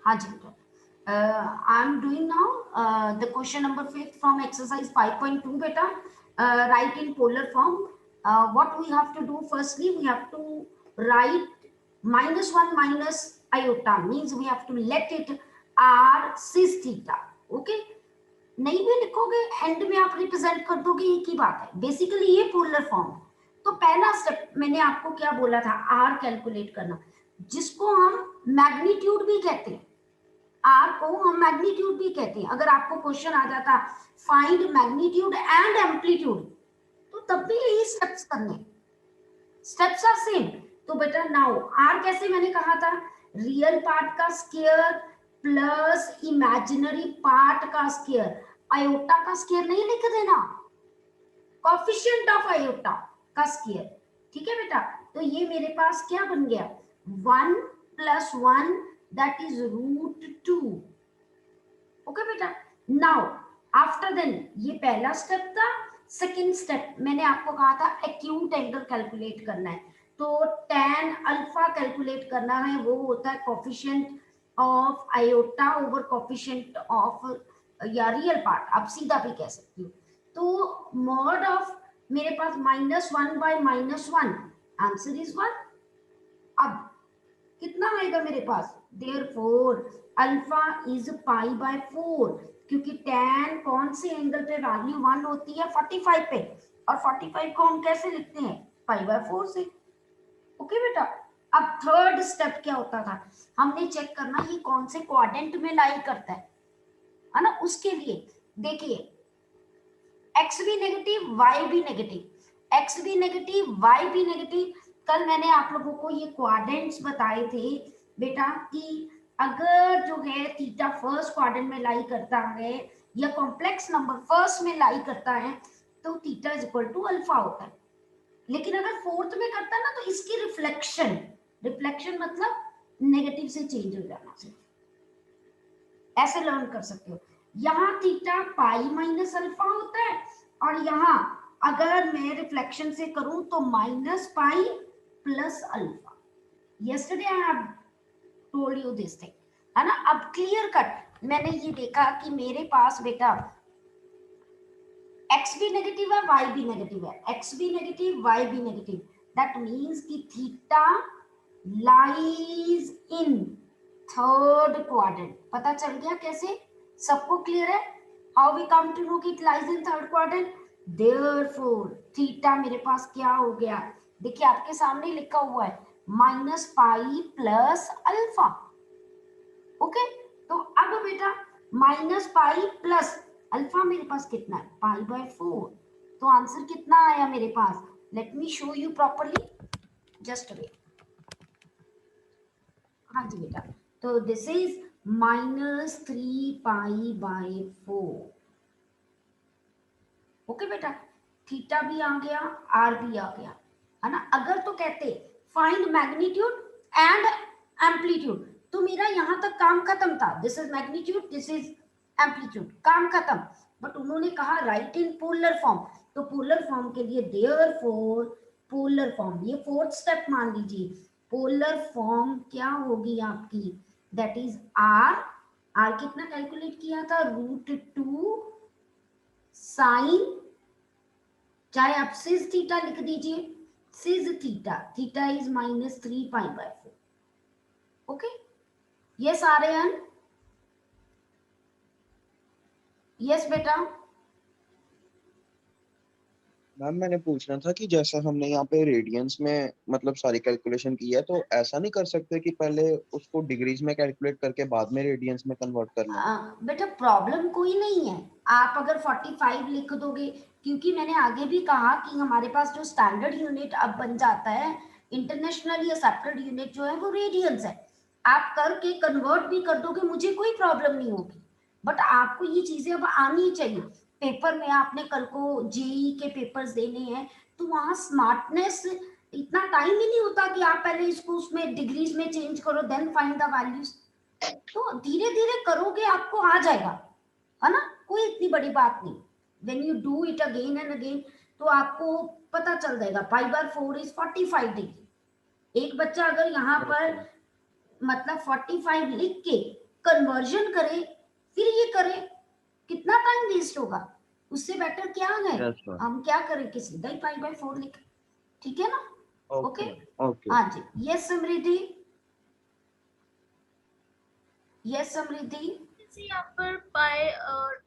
हाँ जी बेटा, I am doing now the question number 5 from exercise 5.2 बेटा. Write in polar form. What we have to do firstly, we have to write -1 minus iota, means we have to let it r cis theta. Okay, नहीं भी लिखोगे and में आप represent कर दोगे, एक ही बात है. बेसिकली ये पोलर फॉर्म है. तो पहला स्टेप मैंने आपको क्या बोला था, आर कैलकुलेट करना, जिसको हम मैग्नीट्यूड भी कहते हैं. आर को हम मैग्नीट्यूड भी कहते हैं. अगर आपको क्वेश्चन आ जाता फाइंड मैग्नीट्यूड एंड एम्पलीट्यूड, तो तब भी यही स्टेप्स करने, स्टेप्स आर सेम. तो बेटा नाउ आर कैसे मैंने कहा था, रियल पार्ट का स्क्वायर प्लस इमेजिनरी पार्ट का स्क्वायर. आयोटा का स्क्वायर नहीं लिख देना, कोफिशिएंट ऑफ आयोटा का स्क्वायर. ठीक है बेटा, तो ये मेरे पास क्या बन गया, 1 + 1 दैट इज √2. ओके बेटा, नाउ आफ्टर देन, ये पहला स्टेप था. सेकेंड स्टेप मैंने आपको कहा था एक्यूट एंगल कैलकुलेट करना है. तो tan अल्फा कैलकुलेट करना है, वो होता है coefficient of iota over coefficient of या रियल पार्ट, आप सीधा भी कह सकते हो. तो मॉड ऑफ मेरे पास -1 by -1, आंसर इज 1. अब कितना आएगा मेरे पास, देयरफॉर अल्फा इज π/4, क्योंकि tan कौन से एंगल पे वैल्यू 1 होती है, 45 पे, और 45 को हम कैसे लिखते हैं, π/4 से. ओके बेटा, अब थर्ड स्टेप क्या होता था, हमने चेक करना ये कौन से क्वाड्रेंट में लाई करता है ना. उसके लिए देखिए, एक्स भी नेगेटिव वाई भी नेगेटिव, एक्स भी नेगेटिव वाई भी नेगेटिव. कल मैंने आप लोगों को ये क्वाड्रेंट्स बताए थे बेटा कि अगर जो है थीटा फर्स्ट क्वाड्रेंट में लाई करता है या कॉम्प्लेक्स नंबर फर्स्ट में लाई करता है तो theta is equal to alpha होता है. लेकिन अगर फोर्थ में करता है ना, तो इसकी रिफ्लेक्शन, रिफ्लेक्शन मतलब नेगेटिव से चेंज हो जाना चाहिए. ऐसे लर्न कर सकते हो. यहाँ थीटा पाई माइनस अल्फा होता है, और यहाँ अगर मैं रिफ्लेक्शन से करूं तो -pi plus alpha. yesterday I have told you this thing, है ना. अब क्लियर कट मैंने ये देखा कि मेरे पास बेटा x भी नेगेटिव है, y भी नेगेटिव है, x भी नेगेटिव y भी नेगेटिव. दैट मीन्स कि theta lies in third quadrant. पता चल गया कैसे, सबको क्लियर है, how we come to know कि it lies in third quadrant. Therefore theta मेरे पास क्या हो गया, देखिए आपके सामने लिखा हुआ है -पाई प्लस अल्फा. ओके, तो अब बेटा -पाई प्लस अल्फा मेरे पास कितना है, π/4. तो आंसर कितना आया मेरे पास, let me show you properly, just wait. हाँ जी बेटा, तो दिस इज -3π/4. ओके बेटा, थीटा भी आ गया, आर भी आ गया, है ना. अगर तो कहते फाइंड मैग्नीट्यूड एंड एम्पलीट्यूड, तो मेरा यहां तक काम खत्म था. This is magnitude, this is amplitude, काम खत्म. बट उन्होंने कहा राइट इन पोलर फॉर्म, तो पोलर फॉर्म के लिए देयरफॉर पोलर फॉर्म, ये फोर्थ स्टेप मान लीजिए. पोलर फॉर्म क्या होगी आपकी, दैट इज आर. आर कितना कैलकुलेट किया था, √2 साइन, चाहे आप सिज थीटा लिख दीजिए, सिज theta, theta is -3π/4. Okay, yes Aryan, yes बेटा. मैम मैंने पूछना था कि जैसा हमने यहाँ पे रेडियंस में मतलब सारी कैलकुलेशन की है, तो ऐसा नहीं कर सकते कि पहले उसको डिग्रीज में कैलकुलेट करके बाद में रेडियंस में कन्वर्ट कर लें? बेटा प्रॉब्लम कोई नहीं है, आप अगर 45 लिख दोगे, क्योंकि मैंने आगे भी कहा कि हमारे पास जो स्टैंडर्ड यूनिट अब बन जाता है, इंटरनेशनली एक्सेप्टेड यूनिट जो है वो रेडियंस है. आप करके कन्वर्ट भी कर दोगे, मुझे कोई प्रॉब्लम नहीं होगी. बट आपको ये चीजें अब आनी चाहिए. पेपर में आपने कल को जेई के पेपर्स देने हैं, तो वहां स्मार्टनेस, इतना टाइम ही नहीं होता कि आप पहले इसको उसमें डिग्रीज में चेंज करो देन फाइंड द वैल्यूज. तो धीरे धीरे करोगे आपको आ जाएगा, है ना, कोई इतनी बड़ी बात नहीं. When you do it again and again, तो आपको पता चल जाएगा. π/4 इज 45 डिग्री. एक बच्चा अगर यहाँ पर ओके। मतलब 45 लिख के कन्वर्जन करे फिर ये करे, कितना टाइम वेस्ट होगा। उससे बेटर क्या है, यस मैम। हम क्या करें कि सीधा ही पाई बाय 4 लिखें, ठीक है ना। Okay okay, okay. हाँ जी, यस समृद्धि, यस समृद्धि। जैसे यहाँ पर पाई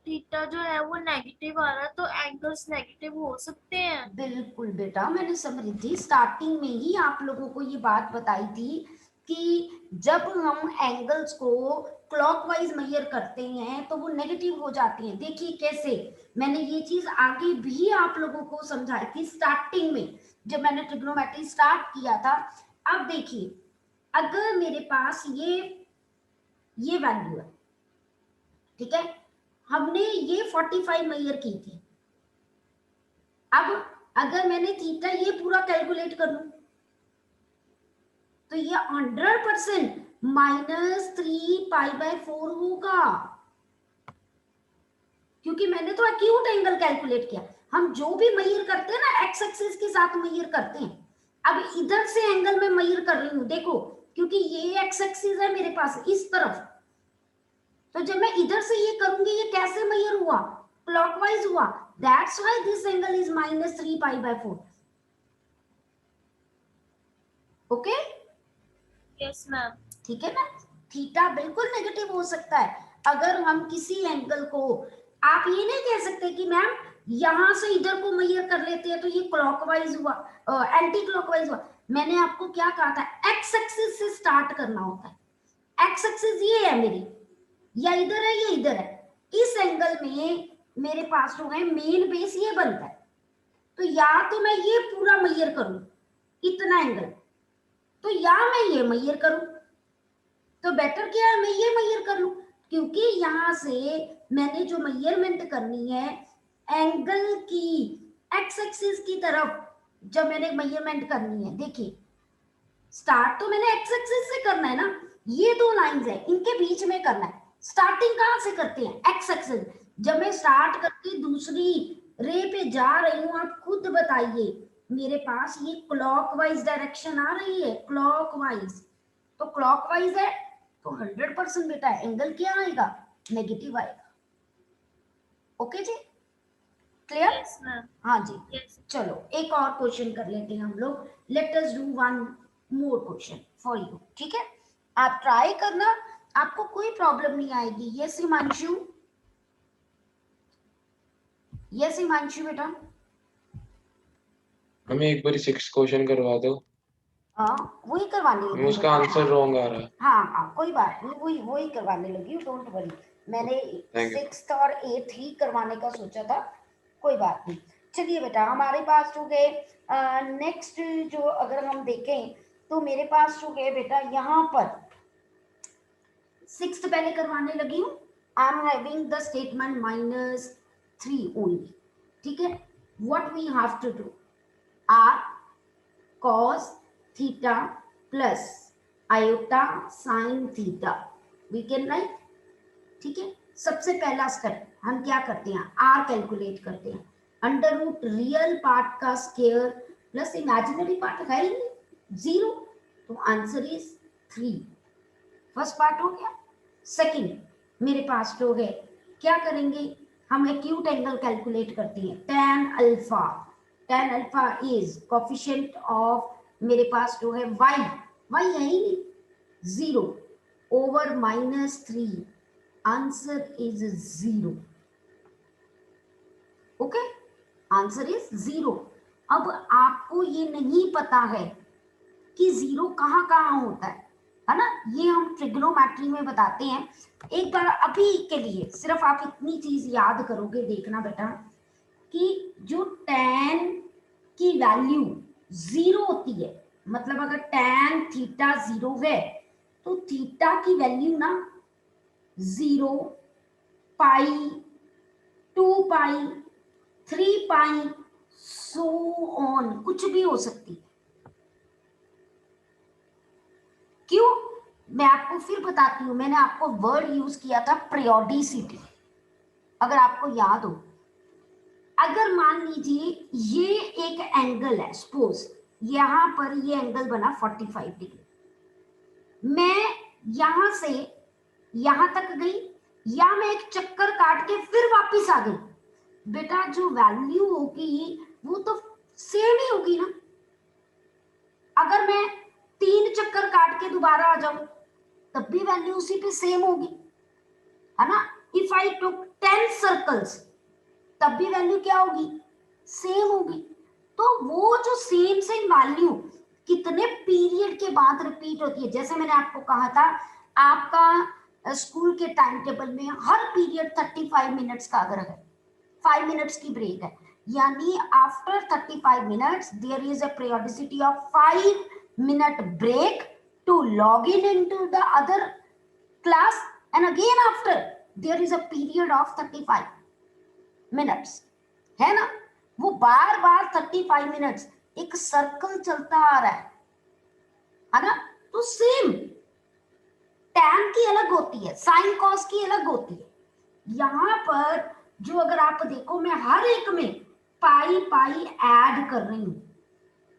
थीटा जो है वो नेगेटिव आ रहा है, तो एंगल्स नेगेटिव हो सकते हैं। बिल्कुल बेटा, मैंने समृद्धि स्टार्टिंग में ही आप लोगों को ये बात बताई थी कि जब हम एंगल्स को क्लॉकवाइज मेजर करते हैं तो वो नेगेटिव हो जाती हैं। देखिए कैसे, मैंने ये चीज आगे भी आप लोगों को समझाई थी स्टार्टिंग में जब मैंने ट्रिग्नोमेट्री स्टार्ट किया था। अब देखिए, अगर मेरे पास ये वैल्यू है, ठीक है, हमने ये 45 मेजर की थी। अब अगर मैंने थीटा ये पूरा कैलकुलेट कर लूं तो ये 100% -3π/4 होगा, क्योंकि मैंने तो एक्यूट एंगल कैलकुलेट किया। हम जो भी मेजर करते हैं ना एक्स एक्सिस के साथ मेजर करते हैं। अब इधर से एंगल में मेजर कर रही हूं, देखो क्योंकि ये एक्स एक्सिस है मेरे पास इस तरफ, तो जब मैं इधर से ये करूंगी ये कैसे मेजर हुआ, क्लॉकवाइज हुआ, that's why this angle is -3π/4। Okay, yes ma'am. ठीक है ना। थीटा बिल्कुल नेगेटिव हो सकता है अगर हम किसी एंगल को, आप ये नहीं कह सकते कि मैम यहां से इधर को मेजर कर लेते हैं तो ये क्लॉकवाइज हुआ, एंटी क्लॉकवाइज हुआ। मैंने आपको क्या कहा था, एक्स एक्सिस से स्टार्ट करना होता है। एक्स एक्सिस ये है मेरी, या इधर है या इधर है। इस एंगल में मेरे पास जो है मेन बेस ये बनता है, तो या तो मैं ये पूरा मेजर करूं इतना एंगल, तो या मैं ये मेजर करूं, तो बेटर क्या है मैं ये मेजर कर लूं, क्योंकि यहां से मैंने जो मेजरमेंट करनी है एंगल की एक्स एक्सिस की तरफ, जब मैंने मेजरमेंट करनी है, देखिए स्टार्ट तो मैंने एक्स एक्सिस से करना है ना, ये दो लाइंस है इनके बीच में करना है। स्टार्टिंग कहां से करते हैं, एक्स एक्सिस। जब मैं स्टार्ट करके दूसरी रे पे जा रही हूं, आप खुद बताइए मेरे पास ये क्लॉकवाइज डायरेक्शन आ रही है, क्लॉकवाइज, तो क्लॉकवाइज है तो 100% बेटा एंगल क्या आएगा, नेगेटिव आएगा। ओके जी, क्लियर। Yes ma'am. हाँ जी, यस। चलो एक और क्वेश्चन कर लेते हैं हम लोग। Let us do one more question for you, ठीक है। आप ट्राई करना, आपको कोई प्रॉब्लम नहीं आएगी। यस हिमांशु, यस हिमांशु बेटा। हमें एक बार 6 क्वेश्चन करवा दो। हाँ वही करवाने लगी उसका बेटा। आंसर रॉन्ग आ रहा है। हाँ हाँ कोई बात नहीं, वही वही करवाने लगी, डोंट वरी। मैंने Thank you. 6th और 8th ही करवाने का सोचा था, कोई बात नहीं। चलिए बेटा, हमारे पास जो है नेक्स्ट जो अगर हम देखें तो मेरे पास जो है बेटा यहाँ पर 6th पहले करवाने लगी हूँ। I am having the statement -3 only, ठीक है। What we have to do, are cos theta plus iota sin theta we can write, ठीक है। सबसे पहला स्टेप हम क्या करते हैं, आर कैलकुलेट करते हैं, अंडर रूट रियल पार्ट का स्क्वायर प्लस इमेजिनरी पार्ट है ही 0, तो आंसर इज 3। फर्स्ट पार्ट हो गया। सेकंड मेरे पास जो है क्या करेंगे, हम एक्यूट एंगल कैलकुलेट करते हैं, tan alpha, tan alpha is coefficient of मेरे पास जो है y है ही नहीं, 0 over -3, answer is 0। Okay, answer is 0। अब आपको ये नहीं पता है कि 0 कहाँ कहाँ होता है ना, ये हम ट्रिग्नोमेट्री में बताते हैं। एक बार अभी के लिए सिर्फ आप इतनी चीज याद करोगे, देखना बेटा कि जो tan की वैल्यू 0 होती है, मतलब अगर tan थीटा 0 है तो थीटा की वैल्यू ना 0, पाई, 2 पाई, 3 पाई, सो ऑन, कुछ भी हो सकती है। क्यों, मैं आपको फिर बताती हूँ। मैंने आपको वर्ड यूज किया था पीरियोडिसिटी, अगर आपको याद हो। अगर मान लीजिए ये एक एंगल है, सपोज यहां पर ये एंगल बना 45 डिग्री, मैं यहां से यहां तक गई, या मैं एक चक्कर काट के फिर वापस आ गई, बेटा जो वैल्यू होगी वो तो सेम ही होगी ना। अगर मैं 3 चक्कर काट के दोबारा आ जाऊं तब भी वैल्यू उसी पे सेम होगी, है ना। इफ आई टुक 10 सर्कल्स तब भी वैल्यू क्या होगी, सेम होगी। तो वो जो सेम सेम वैल्यू कितने पीरियड के बाद रिपीट होती है, जैसे मैंने आपको कहा था आपका स्कूल के टाइम टेबल में हर पीरियड 35 मिनट्स का अगर है, 5 मिनट्स की ब्रेक है, यानी after 35 minutes there is a periodicity of 5 minute break to log in into the other class, and again after there is a period of 35 minutes, है ना। वो बार बार 35 मिनट्स एक सर्कल चलता आ रहा है ना। तो सेम टैन की अलग होती है, साइन कॉस की अलग होती है। यहां पर जो अगर आप देखो मैं हर एक में पाई पाई ऐड कर रही हूं,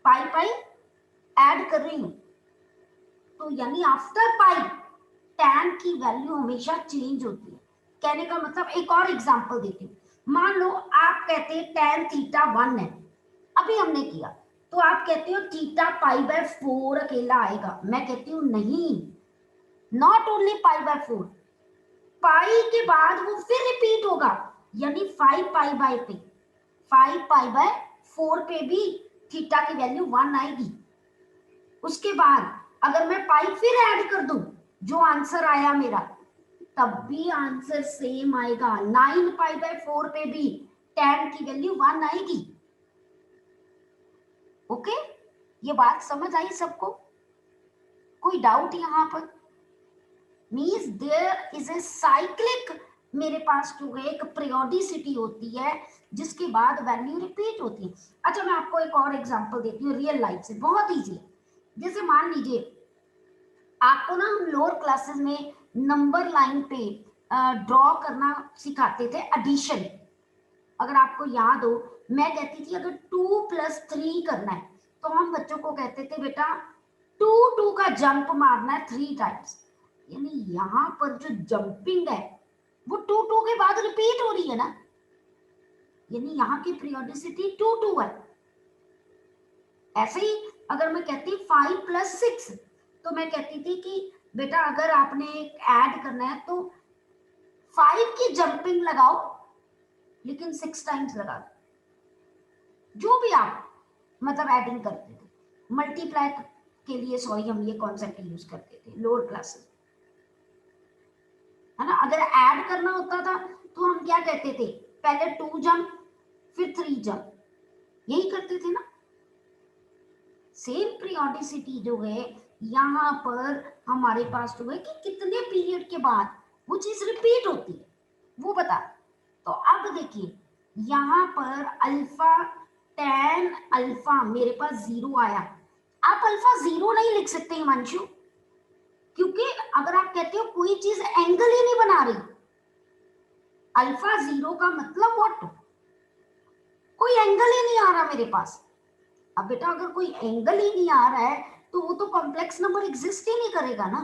पाई पाई ऐड कर रही हूं, तो यानी आफ्टर पाई टैन की वैल्यू हमेशा चेंज होती है। कहने का मतलब एक और एग्जांपल देती हूँ, मान लो आप कहते हैं टैन थीटा 1 है, अभी हमने किया, तो आप कहते हो थीटा पाई बाय 4 अकेला आएगा, मैं कहती हूँ नहीं, नॉट ओनली पाई बाय 4, पाई के बाद वो फिर रिपीट होगा, यानी 5 पाई बाय पे 5 पाई बाय 4 पे भी थीटा की वैल्यू 1 आएगी। उसके बाद अगर मैं पाई फिर ऐड कर दूं, जो आंसर आया मेरा तब भी आंसर सेम आएगा, 9 पाई बाय 4 पे भी tan की वैल्यू 1 आएगी। ओके, ये बात समझ आई सबको, कोई डाउट यहां पर? Means there is a cyclic, मेरे पास जो है एक पीरियोडिसिटी होती है जिसके बाद वैल्यू रिपीट होती है। अच्छा मैं आपको एक और एग्जांपल देती हूँ रियल लाइफ से, बहुत इजी है। जैसे मान लीजिए आपको ना हम लोअर क्लासेस में नंबर लाइन पे ड्रॉ करना सिखाते थे, एडिशन। अगर आपको याद हो, मैं कहती थी अगर 2 + 3 करना है तो हम बच्चों को कहते थे बेटा 2 का जंप मारना है 3 टाइम्स, यानी यहाँ पर जो जंपिंग है वो 2 के बाद रिपीट हो रही है ना, यानी यहाँ की पीरियोडिसिटी 2 है। ऐसे ही अगर मैं कहती 5 + 6, तो मैं कहती थी कि बेटा अगर आपने ऐड करना है तो 5 की जंपिंग लगाओ लेकिन 6 टाइम्स लगा दो, जो भी आप मतलब एडिंग करते थे। मल्टीप्लाई के लिए सॉरी हम ये कॉन्सेप्ट यूज करते थे लोअर क्लासेस, है ना। अगर ऐड करना होता था तो हम क्या कहते थे, पहले 2 जंप फिर 3 जंप, यही करते थे ना। सेम पीरियोडिसिटी जो है यहाँ पर हमारे पास जो है कि कितने पीरियड के बाद वो चीज रिपीट होती है वो बता। तो अब देखिए यहाँ पर अल्फा tan अल्फा मेरे पास 0 आया, आप अल्फा 0 नहीं लिख सकते हिमांशु, क्योंकि अगर आप कहते हो कोई चीज एंगल ही नहीं बना रही, अल्फा 0 का मतलब व्हाट, कोई एंगल ही नहीं आ रहा मेरे पास। अब बेटा अगर कोई एंगल ही नहीं आ रहा है तो वो तो कॉम्प्लेक्स नंबर एग्जिस्ट ही नहीं करेगा ना,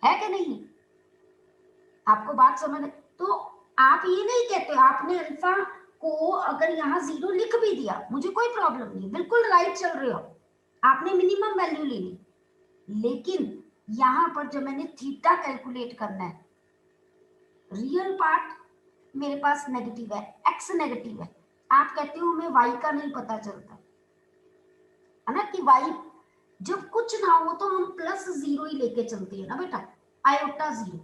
है कि नहीं? आपको बात समझ, तो आप ये नहीं कहते, आपने अल्फा को अगर यहाँ 0 लिख भी दिया मुझे कोई प्रॉब्लम नहीं, बिल्कुल राइट चल रहे हो, आपने मिनिमम वैल्यू ले ली। लेकिन यहाँ पर जब मैंने थीटा कैलकुलेट करना है, रियल पार्ट मेरे पास नेगेटिव है, एक्स नेगेटिव है, आप कहते हो हमें वाई का नहीं पता चलता है ना, कि वाई जब कुछ ना हो तो हम +0 ही लेके चलते हैं ना बेटा, आयोटा 0,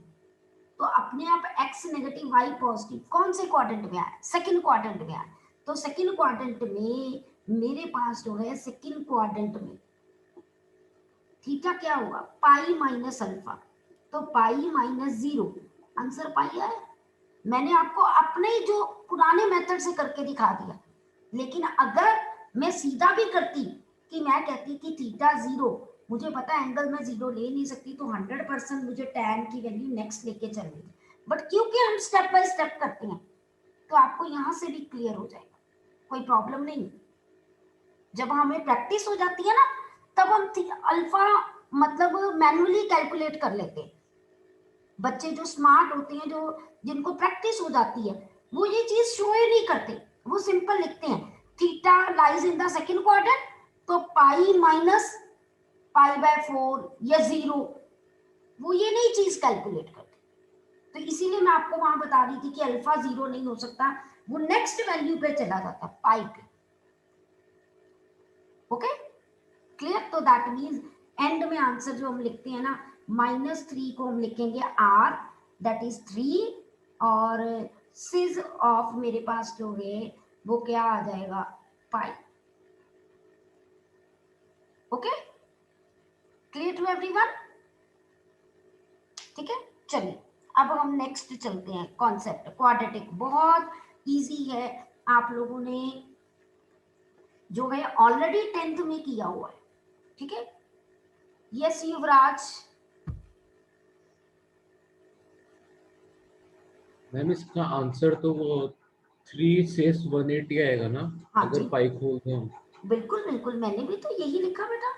तो अपने आप एक्स नेगेटिव वाई पॉजिटिव कौन से क्वाड्रेंट में आया, सेकंड क्वाड्रेंट में आया। तो सेकंड क्वाड्रेंट में मेरे पास जो है सेकंड क्वाड्रेंट में थीटा क्या होगा, पाई माइनस अल्फा, तो पाई माइनस 0, आंसर पाई आया। मैंने आपको अपने जो पुराने मेथड से करके दिखा दिया, लेकिन अगर मैं सीधा भी करती कि मैं कहती कि थीटा 0, मुझे पता है एंगल में 0 ले नहीं सकती, तो 100% मुझे टैन की वैल्यू नेक्स्ट लेके चलनी थी, बट क्योंकि हम स्टेप बाय स्टेप करते हैं तो आपको यहाँ से भी क्लियर हो जाएगा, कोई प्रॉब्लम नहीं। जब हमें प्रैक्टिस हो जाती है ना तब हम अल्फा मतलब मैनुअली कैलकुलेट कर लेते हैं, बच्चे जो स्मार्ट होते हैं, जो जिनको प्रैक्टिस हो जाती है, वो ये चीज शो ही नहीं करते, वो सिंपल लिखते हैं theta lies in the second quadrant, तो पाई माइनस पाई बाय 4 या 0, वो ये नहीं चीज कैलकुलेट करते। तो इसीलिए मैं आपको वहां बता रही थी कि अल्फा 0 नहीं हो सकता, वो नेक्स्ट वैल्यू पे चला जाता पाई पे। Okay clear? तो दैट मीन्स एंड में आंसर जो हम लिखते हैं ना, -3 को हम लिखेंगे r, दैट इज 3, और सिज ऑफ मेरे पास जो है वो क्या आ जाएगा, pi. Okay clear to everyone? ठीक है, चलिए अब हम नेक्स्ट चलते हैं। कॉन्सेप्ट क्वाड्रेटिक बहुत इजी है, आप लोगों ने जो है ऑलरेडी 10th में किया हुआ है। ठीक है, यस युवराज। मैम इसका आंसर तो वो 3 से 180 आएगा ना, हाँ अगर जी, पाई खोल दें हम। बिल्कुल बिल्कुल, मैंने भी तो यही लिखा बेटा।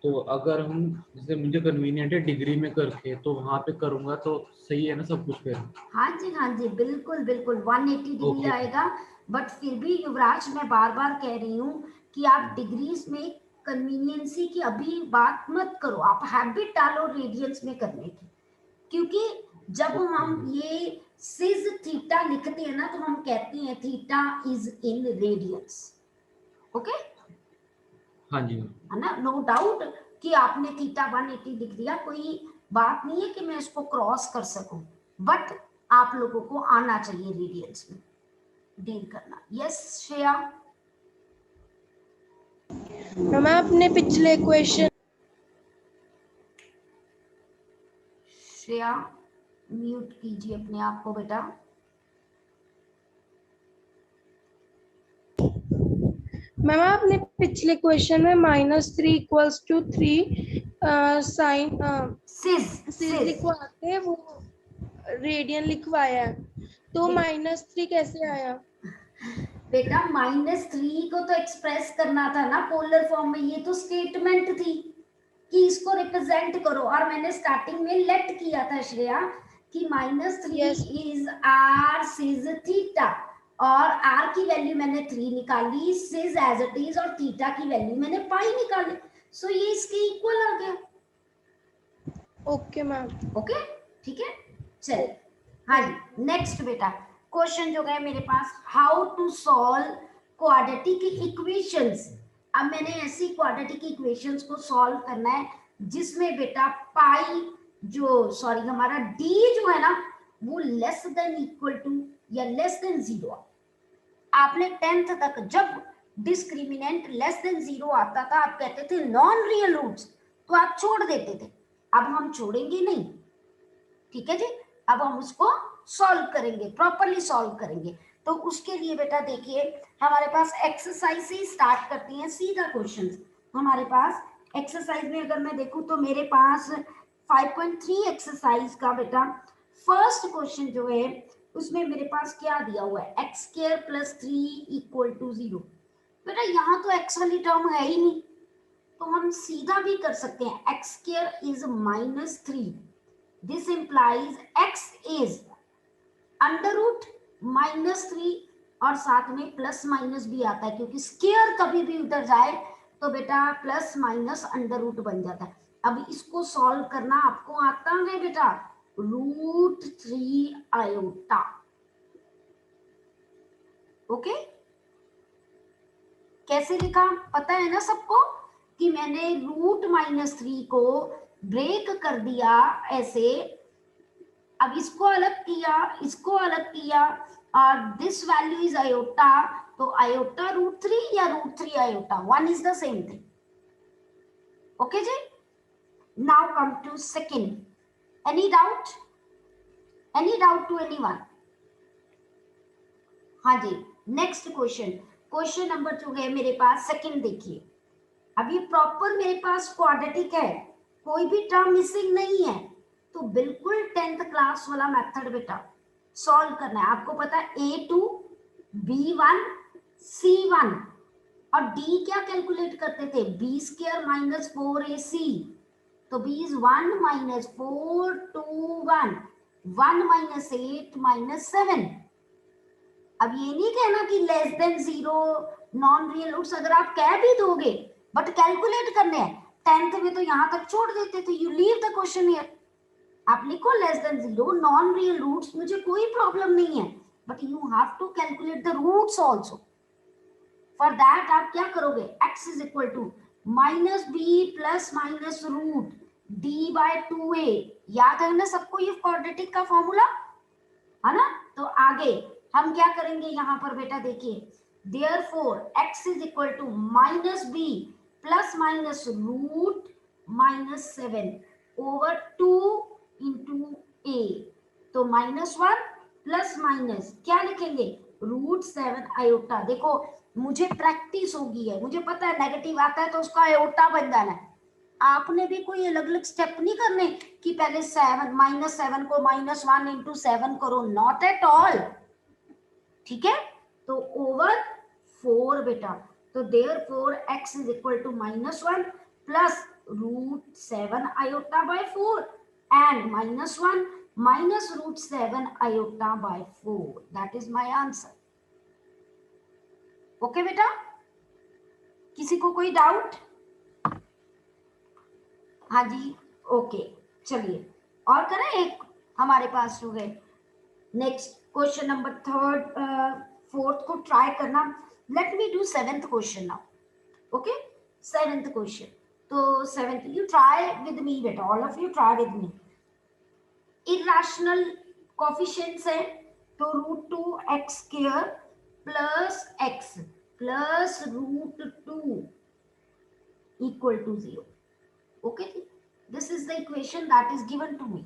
तो अगर हम जैसे मुझे कन्वीनियंट है डिग्री में करके, तो वहां पे करूंगा तो सही है ना सब कुछ फिर? हाँ जी बिल्कुल बिल्कुल 180 डिग्री ओके। आएगा, बट फिर भी युवराज मैं बार बार कह रही हूँ कि आप डिग्रीज में कन्वीनियंसी की अभी बात मत करो, आप हैबिट डालो रेडियंस में करने की, क्योंकि जब हम ये सिज थीटा लिखते हैं ना, तो हम कहते हैं theta is in radiance. Okay हाँ जी। है ना, नो डाउट कि आपने थीटा 180 लिख दिया, कोई बात नहीं है कि मैं इसको क्रॉस कर सकूं, बट आप लोगों को आना चाहिए रेडियंस में डील करना। यस श्रेया। मैम आपने पिछले क्वेश्चन श्रेया म्यूट कीजिए अपने आप को बेटा। मैम आपने पिछले क्वेश्चन में -3 इक्वल्स टू 3 साइन सिज सिज लिखवाते वो रेडियन लिखवाया है, तो -3 कैसे आया? बेटा -3 को तो एक्सप्रेस करना था ना पोलर फॉर्म में, ये तो स्टेटमेंट थी कि इसको रिप्रेजेंट करो, और मैंने स्टार्टिंग में लेट किया था श्रेया कि -3 Yes. इज r सिज थीटा, और r की वैल्यू मैंने 3 निकाली, सिज एज इट इज, और थीटा की वैल्यू मैंने पाई निकाली, सो ये इसके इक्वल आ गया। Okay ma'am. ओके ठीक है, चलिए हाँ जी नेक्स्ट बेटा क्वेश्चन जो गए मेरे पास, how to solve quadratic equations. अब मैंने ऐसी क्वाड्रेटिक इक्वेशंस को सॉल्व करना है जिसमें बेटा पाई जो सॉरी हमारा d जो है ना वो लेस देन इक्वल टू या लेस देन 0। आपने 10th तक जब डिस्क्रिमिनेंट लेस देन 0 आता था आप कहते थे नॉन रियल रूट्स, तो आप छोड़ देते थे, अब हम छोड़ेंगे नहीं। ठीक है जी, अब हम उसको सॉल्व करेंगे, प्रॉपर्ली सॉल्व करेंगे। तो उसके लिए बेटा देखिए हमारे पास एक्सरसाइज से स्टार्ट करते हैं सीधा क्वेश्चन। हमारे पास एक्सरसाइज में अगर मैं देखूं तो मेरे पास 5.3 एक्सरसाइज का बेटा फर्स्ट क्वेश्चन जो है उसमें मेरे पास क्या दिया हुआ है, x square plus 3 equal to 0। बेटा यहाँ तो x वाली टर्म है ही नहीं, तो हम सीधा भी कर सकते हैं, x square is -3, this implies x is under root -3, और साथ में प्लस माइनस भी आता है क्योंकि स्क्वायर कभी भी उधर जाए तो बेटा प्लस माइनस अंडर रूट बन जाता है। अब इसको सॉल्व करना आपको आता है बेटा, √3 आयोटा। ओके कैसे लिखा पता है ना सबको, कि मैंने √-3 को ब्रेक कर दिया ऐसे, अब इसको अलग किया, इसको अलग किया, और दिस वैल्यू इज आयोटा, तो आयोटा √3 या √3 iota, one is the same thing. Okay जी, now come to second, any doubt, any doubt to anyone? हाँ जी नेक्स्ट क्वेश्चन, क्वेश्चन नंबर जो है मेरे पास सेकंड देखिए। अब ये प्रॉपर मेरे पास क्वाड्रेटिक है, कोई भी टर्म मिसिंग नहीं है, तो बिल्कुल 10th क्लास वाला मेथड बेटा सॉल्व करना है। आपको पता है a2 b1 c1, और d क्या कैलकुलेट करते थे, b² - 4ac, तो b is 1 minus 4 2 1 1 minus 8 minus 7। अब ये नहीं कहना कि less than 0 non real roots, अगर आप कह भी दोगे बट कैलकुलेट करने हैं 10th में तो यहां तक छोड़ देते थे, you leave the question here. आप लिखो less than 0 non real roots, मुझे कोई प्रॉब्लम नहीं है, but you have to calculate the roots also. For that आप क्या करोगे, x is equal to minus B plus minus root D by 2a। याद है ना सबको ये क्वाड्रेटिक का फॉर्मूला, है ना। तो आगे हम क्या करेंगे यहाँ पर बेटा, देखिए therefore x is equal to minus B plus minus root minus 7 over 2 into a। तो -1 प्लस माइनस क्या लिखेंगे, रूट 7 आयोटा। देखो मुझे प्रैक्टिस होगी है, मुझे पता है नेगेटिव आता है तो उसका आयोटा बन जाना है। आपने भी कोई अलग अलग स्टेप नहीं करने कि पहले 7 -7 को -1 इंटू 7 करो, नॉट एट ऑल, ठीक है। तो ओवर 4 बेटा, तो therefore x is equal to -1 plus root 7 iota by 4 and -1 minus root 7 iota by 4, that is my answer। Okay बेटा, किसी को कोई डाउट? हाँ जी ओके, चलिए और करें, एक हमारे पास हो गए। नेक्स्ट क्वेश्चन नंबर 4th को ट्राई करना। Let me do 7th question now. Okay 7th question, तो 7th you try with me बेटा, all of you try with me. Irrational coefficients है तो √2x² plus x plus √2 equal to 0। Okay, this is the equation that is given to me.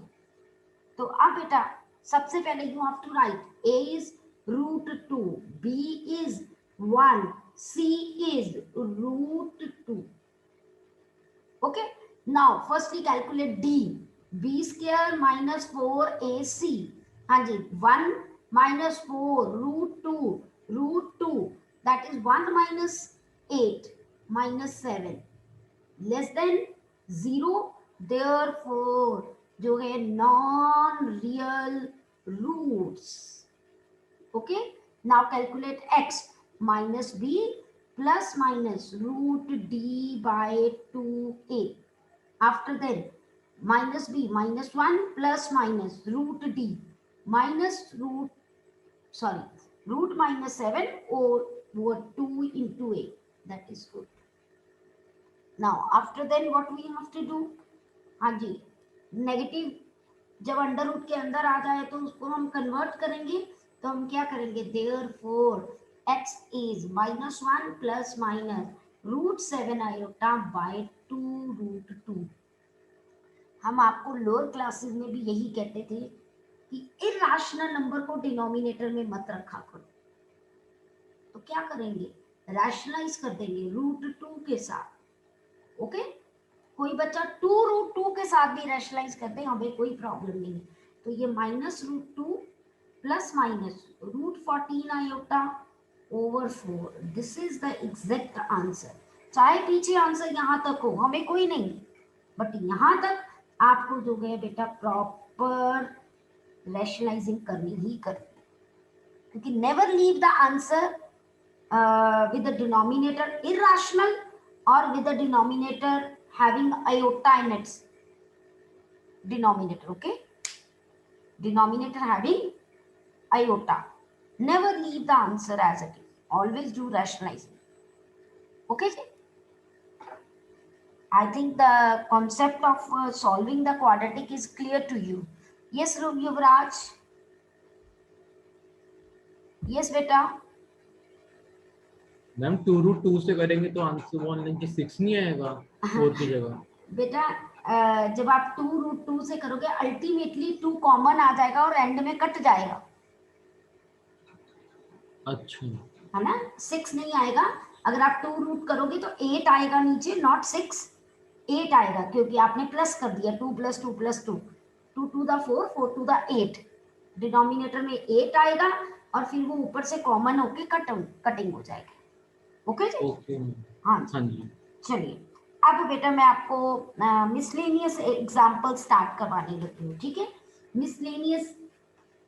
तो अब बेटा सबसे पहले you have to write a is √2, b is 1, c is √2। Okay, now firstly calculate d, b² minus 4ac। हाँ जी, 1 minus 4 √2 that is 1 minus 8 minus 7 less than 0, therefore जो है non real roots. Okay, now calculate x minus b plus minus √d by 2a। after that minus b -1 plus minus √d minus root -7 over 2 into a, that is good। now after then what we have to do, हाँ जी negative जब under root के अंदर आ जाए तो उसको हम convert करेंगे, तो हम क्या करेंगे, therefore x is -1 plus minus √7 iota by 2√2। हम आपको लोअर क्लासेस में भी यही कहते थे कि इरेशनल नंबर को डिनोमिनेटर में मत रखा करो। तो क्या करेंगे, रैशनलाइज कर देंगे √2 के साथ। ओके, कोई बच्चा 2√2 के साथ भी रैशनलाइज कर दे, हमें कोई प्रॉब्लम नहीं है। तो ये -√2 plus minus √14 iota over 4, this is the exact answer. चाहे पीछे आंसर यहाँ तक हो, हमें कोई नहीं, बट यहाँ तक आपको जो है बेटा प्रॉपर रैशनलाइजिंग करनी ही करनी, क्योंकि never leave the answer with the denominator irrational और with the denominator having iota in its denominator. Okay, denominator having iota, never leave the answer as it is, always do rationalising. Okay जी, I think the concept of solving the quadratic is clear to you. Yes, Yuvraj. Yes, beta. Ma'am 2√2 से करेंगे तो answer 196 नहीं आएगा 4 की जगह? बेटा जब आप 2√2 से करोगे अल्टीमेटली 2 कॉमन आ जाएगा और एंड में कट जाएगा। अच्छा, है ना, 6 नहीं आएगा। अगर आप 2 करोगे तो 8 आएगा नीचे, नॉट 6, 8 आएगा, क्योंकि आपने प्लस कर दिया 2 + 2 + 2, 2 to the 4, 4 to the 8, denominator में 8 आएगा और फिर वो ऊपर से कॉमन होके कटिंग हो जाएगा। ओके जी, ओके हाँ हाँ जी। चलिए अब बेटा मैं आपको मिसलेनियस एग्जाम्पल स्टार्ट करवाने लगी हूँ, ठीक है। Miscellaneous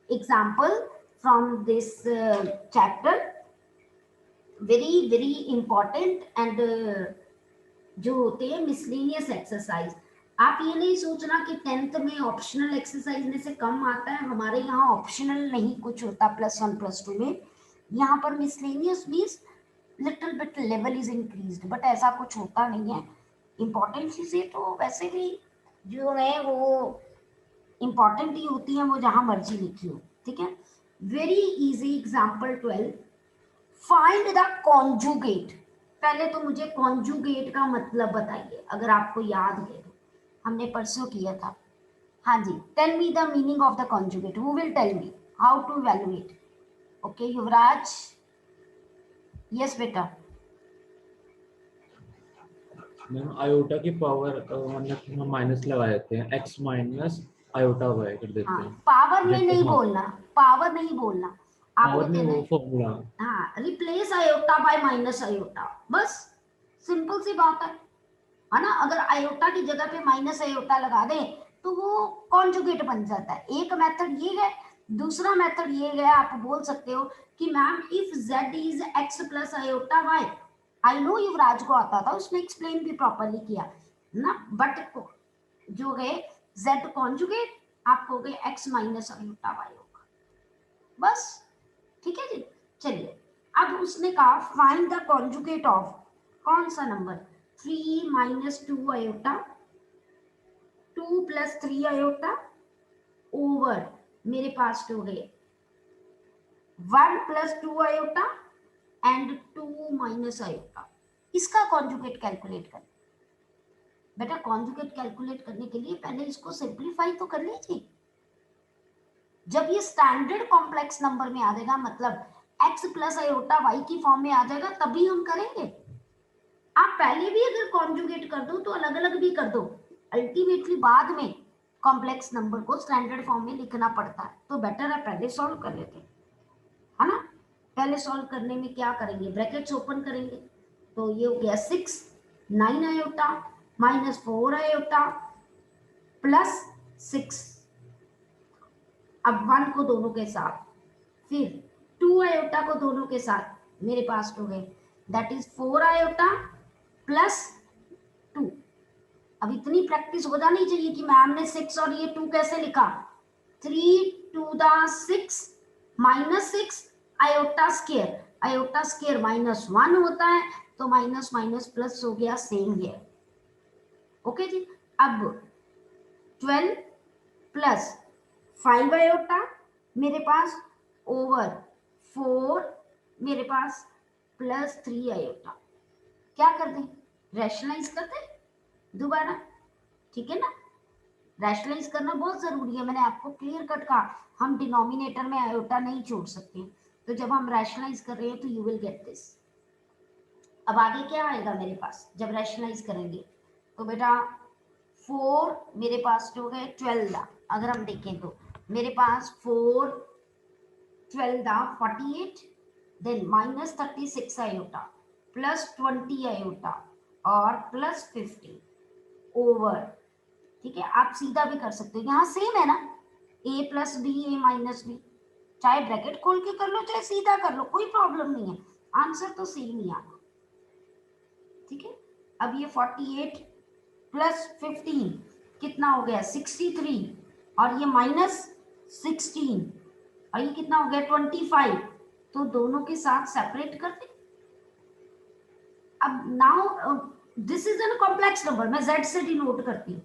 example from this chapter, very very important and जो होते हैं मिसलेनियस एक्सरसाइज। आप ये नहीं सोचना कि 10th में ऑप्शनल एक्सरसाइज में से कम आता है, हमारे यहाँ ऑप्शनल नहीं कुछ होता +1 +2 में। यहाँ पर miscellaneous means little bit level is increased, but ऐसा कुछ होता नहीं है। इंपॉर्टेंट चीजें तो वैसे भी जो है वो इंपॉर्टेंट ही होती है, वो जहां मर्जी लिखी हो, ठीक है। Very easy example 12, find the conjugate. पहले तो मुझे कॉन्जुगेट का मतलब बताइए, अगर आपको याद है तो हमने परसों किया था। हाँ जी, tell me the meaning of the conjugate, who will tell me how to evaluate? Okay Yuvraj, yes बेटा। मैम आयोटा की पावर हम माइनस लगा देते हैं, x माइनस आयोटा y कर देते हाँ, हैं। पावर में जैसे नहीं हाँ, बोलना, पावर नहीं बोलना, आपको पावर में कहना वो है फॉर्मूला। हाँ, replace iota bye minus iota, बस सिंपल सी बात है ना। अगर आयोटा की जगह पे माइनस आयोटा लगा दें तो वो कॉन्जुगेट बन जाता है। एक मेथड ये है, दूसरा मेथड ये है, आप बोल सकते हो कि ma'am if z is x plus iota y। I know Yuvraj को आता था, उसने एक्सप्लेन भी प्रॉपरली किया ना, बट जो है z कॉन्जुगेट आप कहोगे x माइनस आयोटा y होगा, बस, ठीक है जी। चलिए, अब उसने कहा फाइंड द कॉन्जुगेट ऑफ कौन सा number, 3 minus 2 iota, 2 plus 3 iota over मेरे पास तो है 1 plus 2 iota and 2 minus iota. इसका कॉन्जुगेट कैलकुलेट कर बेटा। कॉन्जुगेट कैलकुलेट करने के लिए पहले इसको सिंप्लीफाई तो कर लीजिए। जब ये स्टैंडर्ड कॉम्प्लेक्स नंबर में आ जाएगा, मतलब x प्लस आयोटा y की फॉर्म में आ जाएगा, तभी हम करेंगे। आप पहले भी अगर कॉन्जुगेट कर दो तो अलग अलग भी कर दो, अल्टीमेटली बाद में कॉम्प्लेक्स नंबर को स्टैंडर्ड फॉर्म में लिखना पड़ता है, तो बेटर है पहले सॉल्व कर लेते हैं, है ना। पहले सॉल्व करने में क्या करेंगे, ब्रैकेट्स ओपन करेंगे, तो ये हो गया 6 9 आयोटा माइनस 4 आयोटा प्लस 6, अब 1 को दोनों के साथ, फिर 2 आयोटा को दोनों के साथ मेरे पास तो है, दैट इज 4 आयोटा प्लस 2। अब इतनी प्रैक्टिस हो जानी चाहिए कि मैम ने 6 और ये 2 कैसे लिखा, 3 to the 6 minus 6 iota square, iota square minus 1 होता है, तो माइनस माइनस प्लस हो गया, सेम है। ओके जी। अब 12 प्लस 5 आयोटा मेरे पास ओवर 4 मेरे पास प्लस 3 आयोटा। क्या कर दें, रैशनलाइज कर दें दोबारा, ठीक है ना। रैशनलाइज करना बहुत जरूरी है, मैंने आपको क्लियर कट कहा, हम डिनोमिनेटर में आयोटा नहीं छोड़ सकते, तो जब हम रैशनलाइज कर रहे हैं तो यू विल गेट दिस। अब आगे क्या आएगा मेरे पास जब रैशनलाइज करेंगे, तो बेटा 4 मेरे पास जो है 12, अगर हम देखें तो मेरे पास 4 12 48, then minus 36 iota plus 20 iota और प्लस 50 ओवर, ठीक है। आप सीधा भी कर सकते हो, यहाँ सेम है ना, a plus B A minus B, चाहे ब्रैकेट खोल के कर लो चाहे सीधा कर लो, कोई प्रॉब्लम नहीं है, आंसर तो सेम ही आना, ठीक है। अब ये 48 प्लस 15 कितना हो गया 63, और ये माइनस 16 और ये कितना हो गया 25, तो दोनों के साथ सेपरेट कर दे। अब now this is an complex number, मैं z से डिनोट करती हूँ,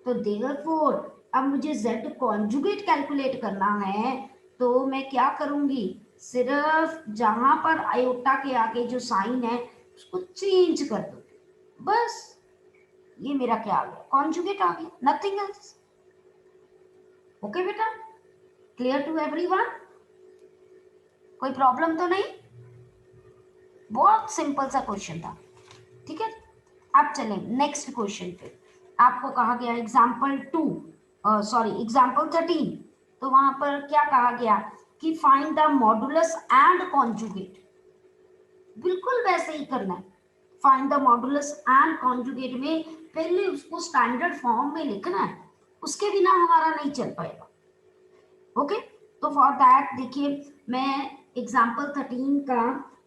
तो देयरफॉर अब मुझे z कॉन्जुगेट कैलकुलेट करना है, तो मैं क्या करूंगी, सिर्फ जहां पर आयोटा के आगे जो साइन है उसको चेंज कर दो, बस ये मेरा क्या आ गया, कॉन्जुगेट आ गया, नथिंग एल्स। ओके बेटा, क्लियर टू एवरीवन, कोई प्रॉब्लम तो नहीं, बहुत सिंपल सा क्वेश्चन था, ठीक है। अब चलें नेक्स्ट क्वेश्चन पे। आपको कहा गया एग्जाम्पल 2 सॉरी एग्जाम्पल 13, तो वहां पर क्या कहा गया कि find the modulus and conjugate, बिल्कुल वैसे ही करना है, find the modulus and conjugate में पहले उसको स्टैंडर्ड फॉर्म में लिखना है, उसके बिना हमारा नहीं चल पाएगा। ओके, तो फॉर दैट देखिए मैं एग्जांपल 13 का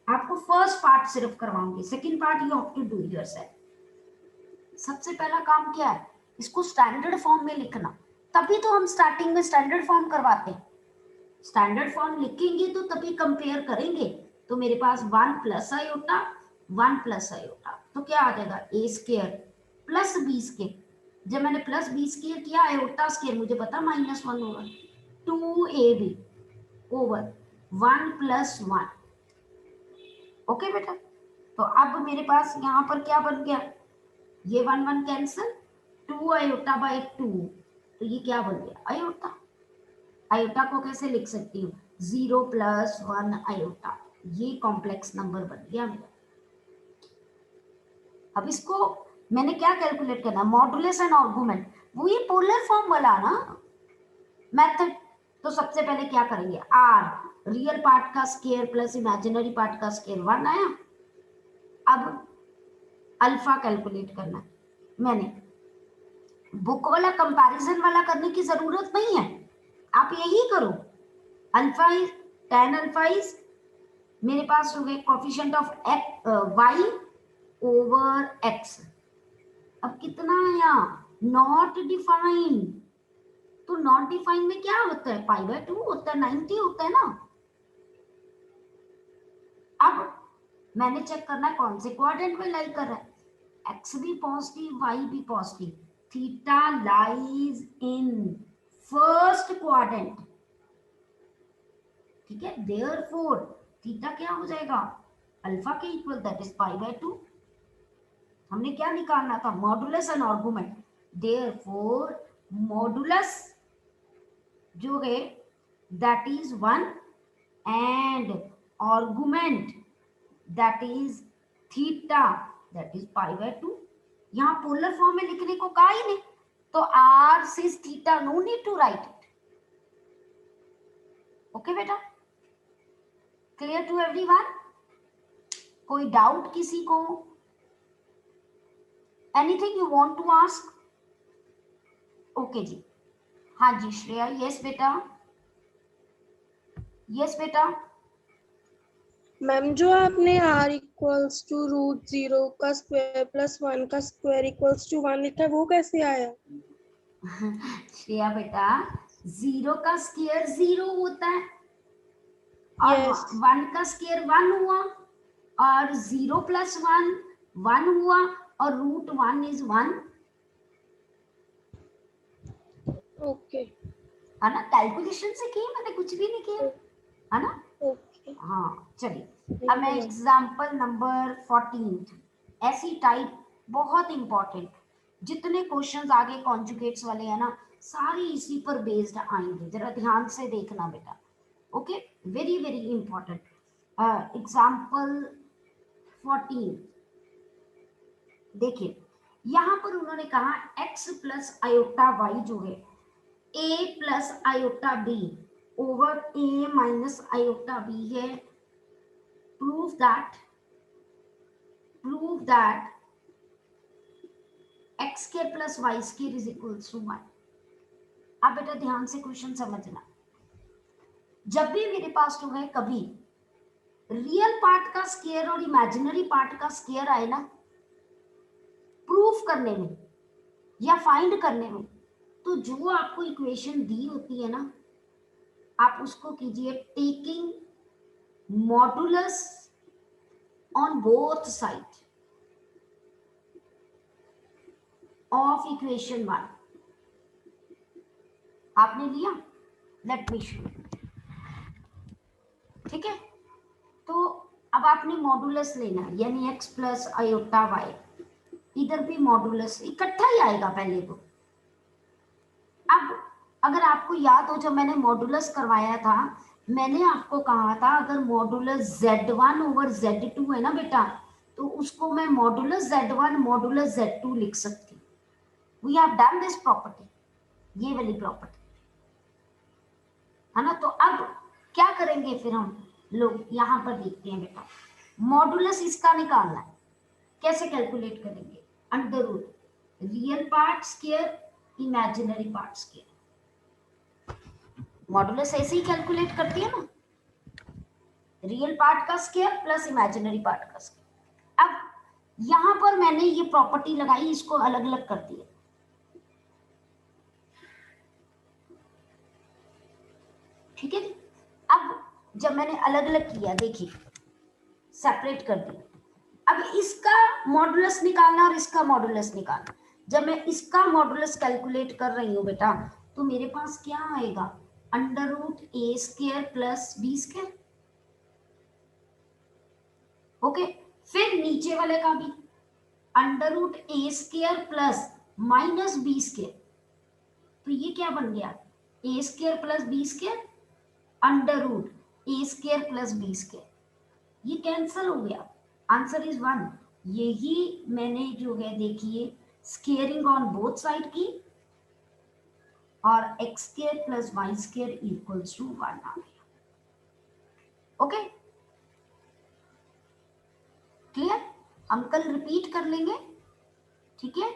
आपको फर्स्ट पार्ट सिर्फ करवाऊंगी, second part you have to do yourself. सबसे पहला काम क्या है, इसको स्टैंडर्ड फॉर्म में लिखना, तभी तो हम स्टार्टिंग में स्टैंडर्ड फॉर्म करवाते हैं। स्टैंडर्ड फॉर्म लिखेंगे तो तभी कंपेयर करेंगे। तो मेरे पास 1 प्लस आयोटा 1 प्लस आयोटा, तो क्या आ जाएगा ए स्क्वायर प्लस बी स्क्वायर। जब मैंने प्लस बी स्क्वायर किया आयोटा स्क्वायर मुझे पता -1 होगा, 2ab ओवर 1 प्लस 1। ओके बेटा, तो अब मेरे पास यहाँ पर क्या बन गया, ये 1 1 कैंसिल, 2 आयोटा बाई 2, तो ये क्या बन गया आयोटा। आयोटा को कैसे लिख सकती हूँ, 0 प्लस 1 आयोटा, ये कॉम्प्लेक्स नंबर बन गया मेरा। अब इसको मैंने क्या कैलकुलेट करना, मॉडुलस एंड आर्गुमेंट, वो ये पोलर फॉर्म वाला ना मेथड। तो सबसे पहले क्या करेंगे, आर रियल पार्ट का स्क्वायर प्लस इमेजिनरी पार्ट का स्क्वायर 1 आया। अब अल्फा कैलकुलेट करना है, मैंने बुक वाला कंपैरिजन वाला करने की जरूरत नहीं है, आप यही करो। Alpha is tan alpha is मेरे पास हो गए coefficient of y over x। अब कितना आया, नॉट डिफाइंड, तो नॉट डिफाइंड में क्या होता है, π/2 होता है, 90 होता है ना। अब मैंने चेक करना है कौन से क्वाड्रेंट में लाई कर रहा है, x भी पॉजिटिव y भी positive, theta lies in first quadrant. ठीक है, देयरफॉर थीटा क्या हो जाएगा, अल्फा के इक्वल, दैट इज π/2। हमने क्या निकालना था, modulus and argument. Therefore modulus जो है that is 1 and argument that is theta that is π/2। यहाँ पोलर फॉर्म में लिखने को कहा ही नहीं, तो r cis theta, no need to write it. Okay बेटा, क्लियर टू एवरीवन, कोई डाउट किसी को, anything you want to ask. Okay जी, हाँ जी श्रेया, यस बेटा, यस बेटा। मैम जो आपने r इक्वल्स टू √0 का स्क्वायर प्लस 1 का स्क्वायर इक्वल्स टू 1 लिखा है, वो कैसे आया। श्रेया बेटा, 0 का स्क्वायर 0 होता है और Yes. 1 का स्क्वायर 1 हुआ, और 0 प्लस 1 1 हुआ, और √1 इज 1, ओके है ना। कैलकुलेशन से की, मैंने कुछ भी नहीं किया, है ना। ओके हाँ चलिए, अब मैं एग्जाम्पल नंबर 14, ऐसी टाइप बहुत इंपॉर्टेंट, जितने क्वेश्चंस आगे कॉन्जुगेट्स वाले हैं ना सारे इसी पर बेस्ड आएंगे, जरा ध्यान से देखना बेटा। Okay, very very important. Example 14 देखिए, यहाँ पर उन्होंने कहा x प्लस आयोटा y जो है a plus iota b over a minus iota b है। Prove that x square plus y square is equals to 1। अब बेटा ध्यान से क्वेश्चन समझना, जब भी मेरे पास जो है कभी रियल पार्ट का स्क्वायर और इमेजिनरी पार्ट का स्क्वायर आए ना प्रूफ करने में या फाइंड करने में, तो जो आपको इक्वेशन दी होती है ना आप उसको कीजिए taking modulus on both side of equation 1। आपने लिया, लेट मी शो। ठीक है, तो अब आपने मॉडुलस लेना है, यानी x प्लस आयोटा y, इधर भी मॉडुलस इकट्ठा ही आएगा पहले तो। अब अगर आपको याद हो, जब मैंने मॉडुलस करवाया था मैंने आपको कहा था अगर मॉडुलस z1 ओवर z2 है ना बेटा, तो उसको मैं मॉडुलस z1 मॉडुलस z2 लिख सकती हूँ। We have done this property, ये वाली प्रॉपर्टी, है ना। तो अब क्या करेंगे फिर हम लोग, यहाँ पर देखते हैं बेटा, मॉडुलस इसका निकालना है, कैसे कैलकुलेट करेंगे? Under root real part square imaginary part square. Modulus ऐसे ही कैलकुलेट करती है ना, रियल पार्ट का स्क्वायर प्लस इमेजिनरी पार्ट का स्क्वायर। अब यहां पर मैंने ये प्रॉपर्टी लगाई, इसको अलग अलग कर दिया, ठीक है जी। अब जब मैंने अलग अलग किया, देखिए सेपरेट कर दिया, अब इसका मॉडुलस निकालना और इसका मॉडुलस निकालना। जब मैं इसका मॉडुलस कैलकुलेट कर रही हूँ बेटा, तो मेरे पास क्या आएगा? Under root a square plus b square. Okay, फिर नीचे वाले का भी under root a square plus minus b square. तो ये क्या बन गया? A square plus b square under root a square plus b square. ये कैंसल हो गया, आंसर इज 1। यही मैंने जो है देखिए स्क्वेयरिंग ऑन बोथ साइड की और X square plus Y square equals to 1 आ गया। Okay, clear? हम कल रिपीट कर लेंगे, ठीक है।